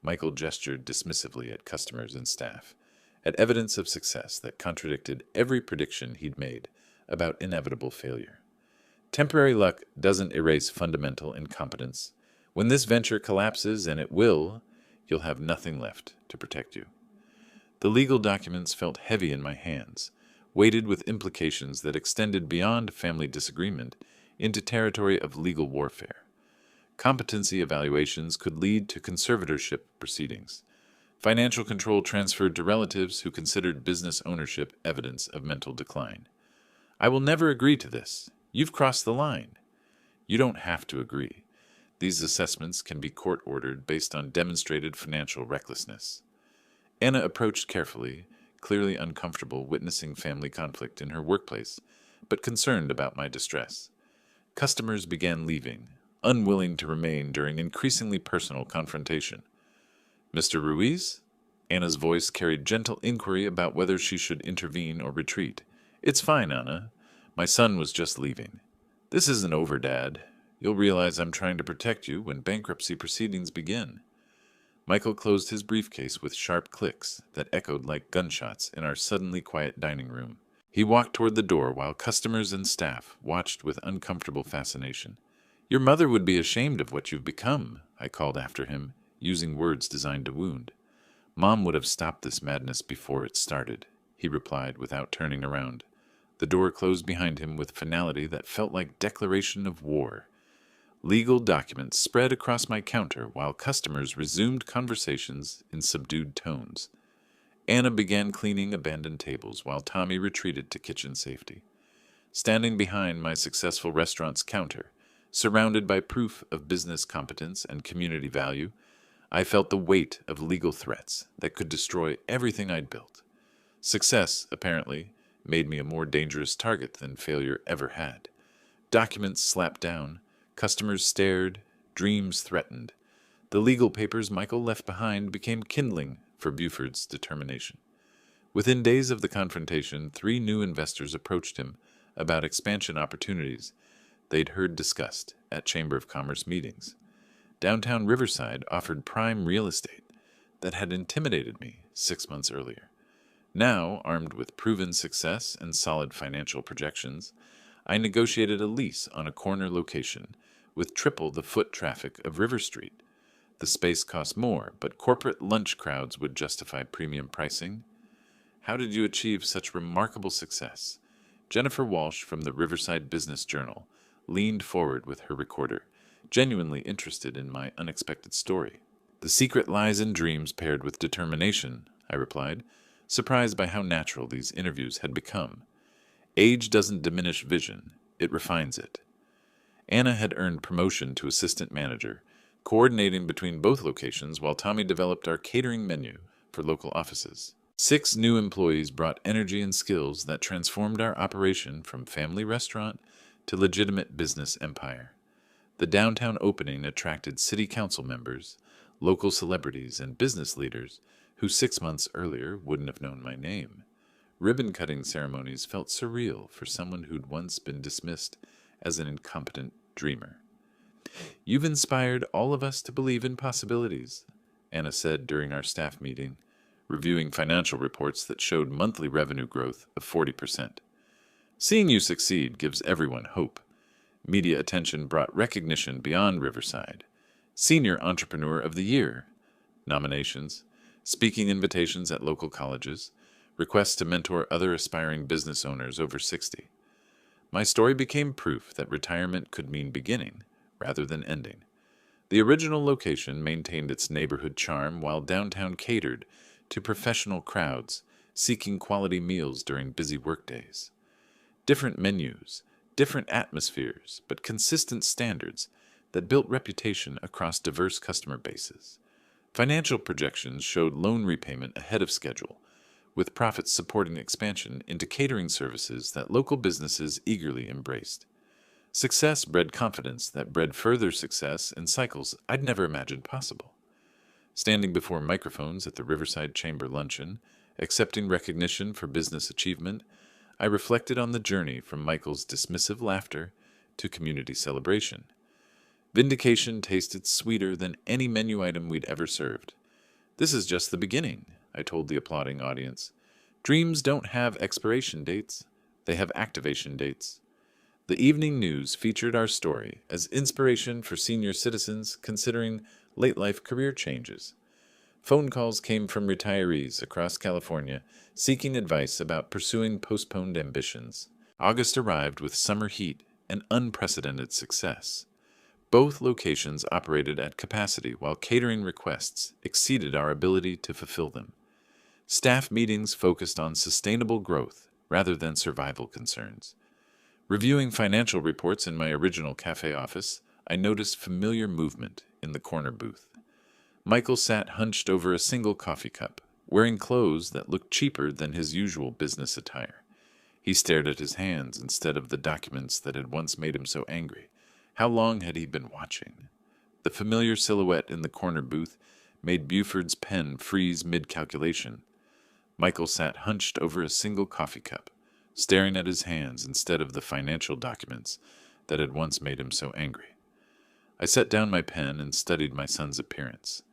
Michael gestured dismissively at customers and staff, at evidence of success that contradicted every prediction he'd made about inevitable failure. "Temporary luck doesn't erase fundamental incompetence. When this venture collapses, and it will, you'll have nothing left to protect you." The legal documents felt heavy in my hands, weighted with implications that extended beyond family disagreement into territory of legal warfare. Competency evaluations could lead to conservatorship proceedings. Financial control transferred to relatives who considered business ownership evidence of mental decline. I will never agree to this. You've crossed the line. You don't have to agree. These assessments can be court-ordered based on demonstrated financial recklessness. Anna approached carefully, clearly uncomfortable witnessing family conflict in her workplace, but concerned about my distress. Customers began leaving, unwilling to remain during increasingly personal confrontation. Mr. Ruiz? Anna's voice carried gentle inquiry about whether she should intervene or retreat. It's fine, Anna. My son was just leaving. This isn't over, Dad. You'll realize I'm trying to protect you when bankruptcy proceedings begin. Michael closed his briefcase with sharp clicks that echoed like gunshots in our suddenly quiet dining room. He walked toward the door while customers and staff watched with uncomfortable fascination. Your mother would be ashamed of what you've become, I called after him, using words designed to wound. Mom would have stopped this madness before it started, he replied without turning around. The door closed behind him with finality that felt like declaration of war. Legal documents spread across my counter while customers resumed conversations in subdued tones. Anna began cleaning abandoned tables while Tommy retreated to kitchen safety. Standing behind my successful restaurant's counter, surrounded by proof of business competence and community value, I felt the weight of legal threats that could destroy everything I'd built. Success, apparently, made me a more dangerous target than failure ever had. Documents slapped down, customers stared, dreams threatened. The legal papers Michael left behind became kindling for Buford's determination. Within days of the confrontation, 3 new investors approached him about expansion opportunities they'd heard discussed at Chamber of Commerce meetings. Downtown Riverside offered prime real estate that had intimidated me 6 months earlier. Now, armed with proven success and solid financial projections, I negotiated a lease on a corner location with triple the foot traffic of River Street. The space cost more, but corporate lunch crowds would justify premium pricing. How did you achieve such remarkable success? Jennifer Walsh from the Riverside Business Journal leaned forward with her recorder, genuinely interested in my unexpected story. The secret lies in dreams paired with determination, I replied, surprised by how natural these interviews had become. Age doesn't diminish vision, it refines it. Anna had earned promotion to assistant manager, coordinating between both locations while Tommy developed our catering menu for local offices. 6 new employees brought energy and skills that transformed our operation from family restaurant to legitimate business empire. The downtown opening attracted city council members, local celebrities, and business leaders who 6 months earlier wouldn't have known my name. Ribbon-cutting ceremonies felt surreal for someone who'd once been dismissed as an incompetent dreamer. You've inspired all of us to believe in possibilities, Anna said during our staff meeting, reviewing financial reports that showed monthly revenue growth of 40%. Seeing you succeed gives everyone hope. Media attention brought recognition beyond Riverside. Senior Entrepreneur of the Year nominations, speaking invitations at local colleges, requests to mentor other aspiring business owners over 60. My story became proof that retirement could mean beginning rather than ending. The original location maintained its neighborhood charm while downtown catered to professional crowds seeking quality meals during busy workdays. Different menus, different atmospheres, but consistent standards that built reputation across diverse customer bases. Financial projections showed loan repayment ahead of schedule, with profits supporting expansion into catering services that local businesses eagerly embraced. Success bred confidence that bred further success in cycles I'd never imagined possible. Standing before microphones at the Riverside Chamber luncheon, accepting recognition for business achievement, I reflected on the journey from Michael's dismissive laughter to community celebration. Vindication tasted sweeter than any menu item we'd ever served. This is just the beginning, I told the applauding audience. Dreams don't have expiration dates, they have activation dates. The evening news featured our story as inspiration for senior citizens considering late-life career changes. Phone calls came from retirees across California seeking advice about pursuing postponed ambitions. August arrived with summer heat and unprecedented success. Both locations operated at capacity while catering requests exceeded our ability to fulfill them. Staff meetings focused on sustainable growth rather than survival concerns. Reviewing financial reports in my original cafe office, I noticed familiar movement in the corner booth. Michael sat hunched over a single coffee cup, wearing clothes that looked cheaper than his usual business attire. He stared at his hands instead of the documents that had once made him so angry. How long had he been watching? The familiar silhouette in the corner booth made Buford's pen freeze mid-calculation. Michael sat hunched over a single coffee cup, staring at his hands instead of the financial documents that had once made him so angry. I set down my pen and studied my son's appearance.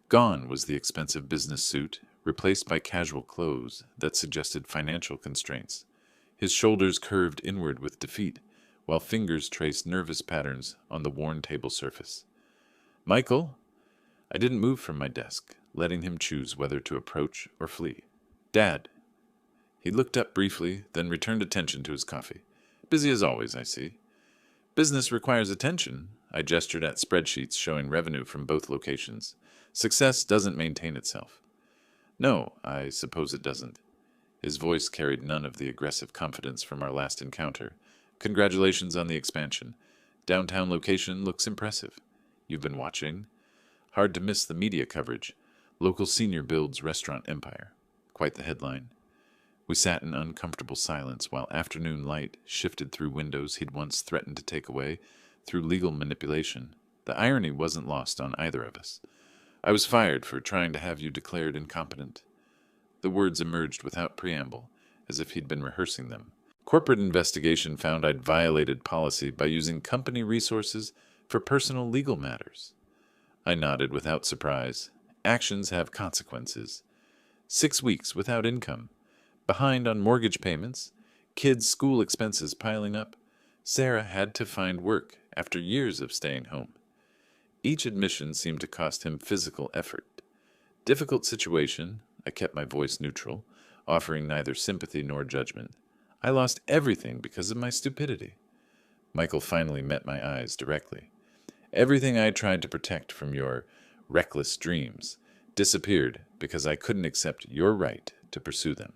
Gone was the expensive business suit, replaced by casual clothes that suggested financial constraints. His shoulders curved inward with defeat, while fingers traced nervous patterns on the worn table surface. "Michael?" I didn't move from my desk, letting him choose whether to approach or flee. "Dad." He looked up briefly, then returned attention to his coffee. "Busy as always, I see." "Business requires attention." I gestured at spreadsheets showing revenue from both locations. "Success doesn't maintain itself." "No, I suppose it doesn't." His voice carried none of the aggressive confidence from our last encounter. "Congratulations on the expansion. Downtown location looks impressive. You've been watching?" Hard to miss the media coverage. "Local senior builds restaurant empire." Quite the headline. We sat in uncomfortable silence while afternoon light shifted through windows he'd once threatened to take away through legal manipulation. The irony wasn't lost on either of us. "I was fired for trying to have you declared incompetent." The words emerged without preamble, as if he'd been rehearsing them. "Corporate investigation found I'd violated policy by using company resources for personal legal matters." I nodded without surprise. Actions have consequences. 6 weeks without income. Behind on mortgage payments. Kids' school expenses piling up. Sarah had to find work after years of staying home. Each admission seemed to cost him physical effort. Difficult situation. I kept my voice neutral, offering neither sympathy nor judgment. I lost everything because of my stupidity. Michael finally met my eyes directly. "Everything I tried to protect from your reckless dreams disappeared because I couldn't accept your right to pursue them."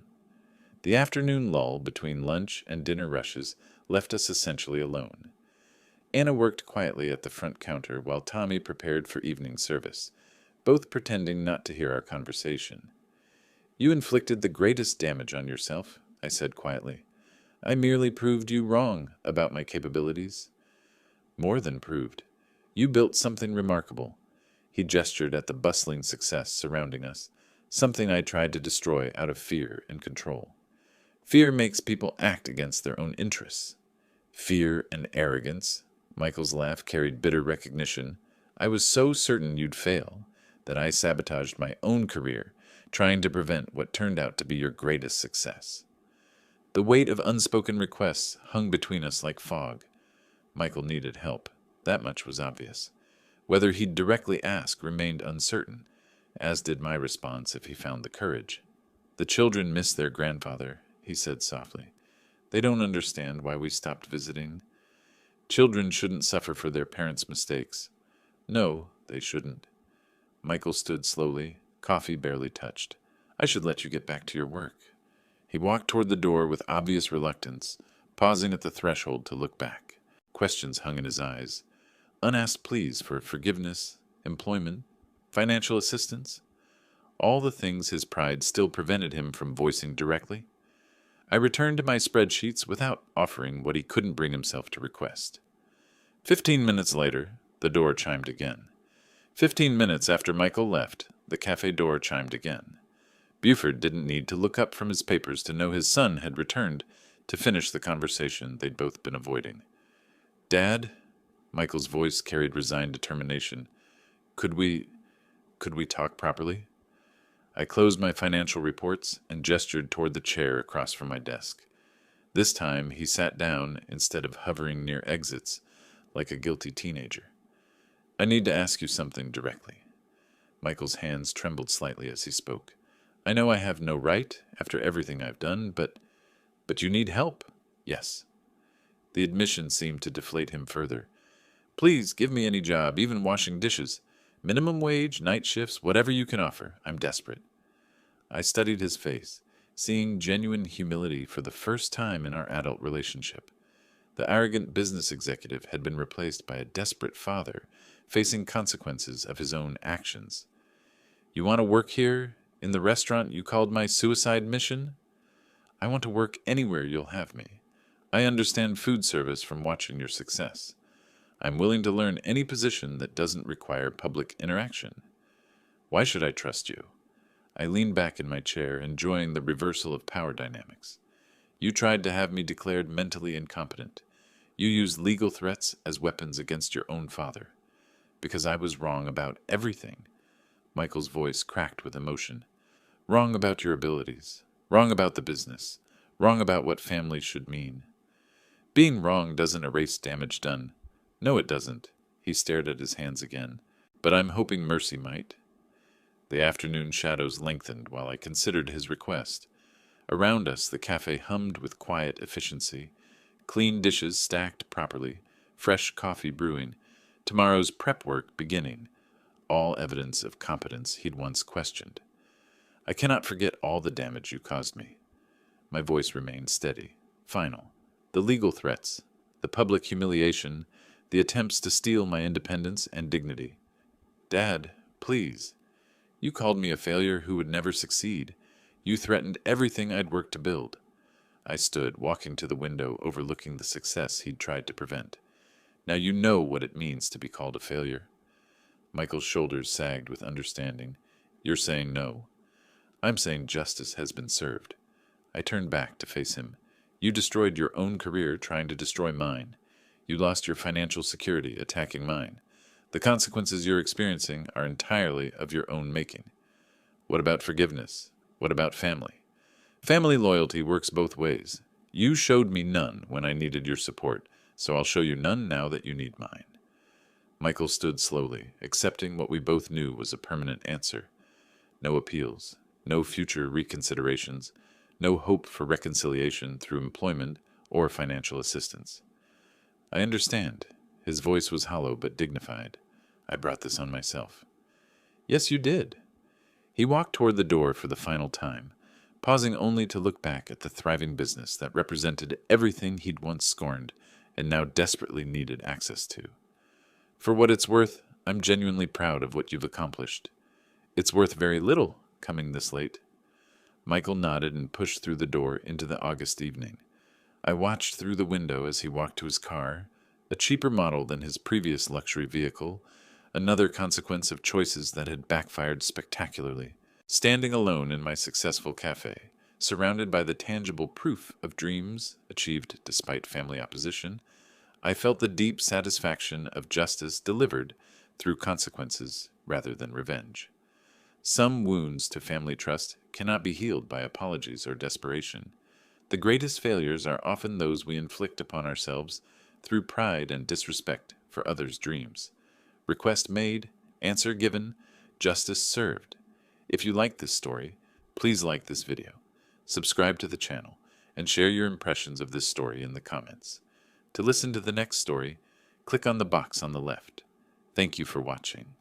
The afternoon lull between lunch and dinner rushes left us essentially alone. Anna worked quietly at the front counter while Tommy prepared for evening service, both pretending not to hear our conversation. "You inflicted the greatest damage on yourself," I said quietly. "I merely proved you wrong about my capabilities." "More than proved. You built something remarkable." He gestured at the bustling success surrounding us, something I tried to destroy out of fear and control. "Fear makes people act against their own interests." "Fear and arrogance." Michael's laugh carried bitter recognition. "I was so certain you'd fail that I sabotaged my own career, trying to prevent what turned out to be your greatest success." The weight of unspoken requests hung between us like fog. Michael needed help. That much was obvious. Whether he'd directly ask remained uncertain, as did my response if he found the courage. "The children miss their grandfather," he said softly. "They don't understand why we stopped visiting. Children shouldn't suffer for their parents' mistakes." "No, they shouldn't." Michael stood slowly, coffee barely touched. "I should let you get back to your work." He walked toward the door with obvious reluctance, pausing at the threshold to look back. Questions hung in his eyes. Unasked pleas for forgiveness, employment, financial assistance. All the things his pride still prevented him from voicing directly. I returned to my spreadsheets without offering what he couldn't bring himself to request. 15 minutes later, the door chimed again. 15 minutes after Michael left, the cafe door chimed again. Buford didn't need to look up from his papers to know his son had returned to finish the conversation they'd both been avoiding. "Dad?" Michael's voice carried resigned determination. Could we talk properly?" I closed my financial reports and gestured toward the chair across from my desk. This time he sat down instead of hovering near exits like a guilty teenager. "I need to ask you something directly." Michael's hands trembled slightly as he spoke. "I know I have no right after everything I've done, but you need help." "Yes." The admission seemed to deflate him further. Please give me any job, even washing dishes. Minimum wage, night shifts, whatever you can offer. I'm desperate. I studied his face, seeing genuine humility for the first time in our adult relationship. The arrogant business executive had been replaced by a desperate father, facing consequences of his own actions. You want to work here, in the restaurant you called my suicide mission? I want to work anywhere you'll have me. I understand food service from watching your success. I'm willing to learn any position that doesn't require public interaction. Why should I trust you? I leaned back in my chair, enjoying the reversal of power dynamics. You tried to have me declared mentally incompetent. You used legal threats as weapons against your own father. Because I was wrong about everything. Michael's voice cracked with emotion. Wrong about your abilities. Wrong about the business. Wrong about what family should mean. Being wrong doesn't erase damage done. No, it doesn't. He stared at his hands again. But I'm hoping mercy might. The afternoon shadows lengthened while I considered his request. Around us, the cafe hummed with quiet efficiency. Clean dishes stacked properly, fresh coffee brewing, tomorrow's prep work beginning, all evidence of competence he'd once questioned. I cannot forget all the damage you caused me. My voice remained steady, final. The legal threats, the public humiliation, the attempts to steal my independence and dignity. Dad, please. You called me a failure who would never succeed. You threatened everything I'd worked to build. I stood, walking to the window, overlooking the success he'd tried to prevent. Now you know what it means to be called a failure. Michael's shoulders sagged with understanding. You're saying no. I'm saying justice has been served. I turned back to face him. You destroyed your own career trying to destroy mine. You lost your financial security attacking mine. The consequences you're experiencing are entirely of your own making. What about forgiveness? What about family? Family loyalty works both ways. You showed me none when I needed your support, so I'll show you none now that you need mine. Michael stood slowly, accepting what we both knew was a permanent answer. No appeals, no future reconsiderations, no hope for reconciliation through employment or financial assistance. I understand. His voice was hollow but dignified. I brought this on myself. Yes, you did. He walked toward the door for the final time, pausing only to look back at the thriving business that represented everything he'd once scorned and now desperately needed access to. For what it's worth, I'm genuinely proud of what you've accomplished. It's worth very little, coming this late. Michael nodded and pushed through the door into the August evening. I watched through the window as he walked to his car, a cheaper model than his previous luxury vehicle, another consequence of choices that had backfired spectacularly. Standing alone in my successful cafe, surrounded by the tangible proof of dreams achieved despite family opposition, I felt the deep satisfaction of justice delivered through consequences rather than revenge. Some wounds to family trust cannot be healed by apologies or desperation. The greatest failures are often those we inflict upon ourselves through pride and disrespect for others' dreams. Request made, answer given, justice served. If you like this story, please like this video, subscribe to the channel, and share your impressions of this story in the comments. To listen to the next story, click on the box on the left. Thank you for watching.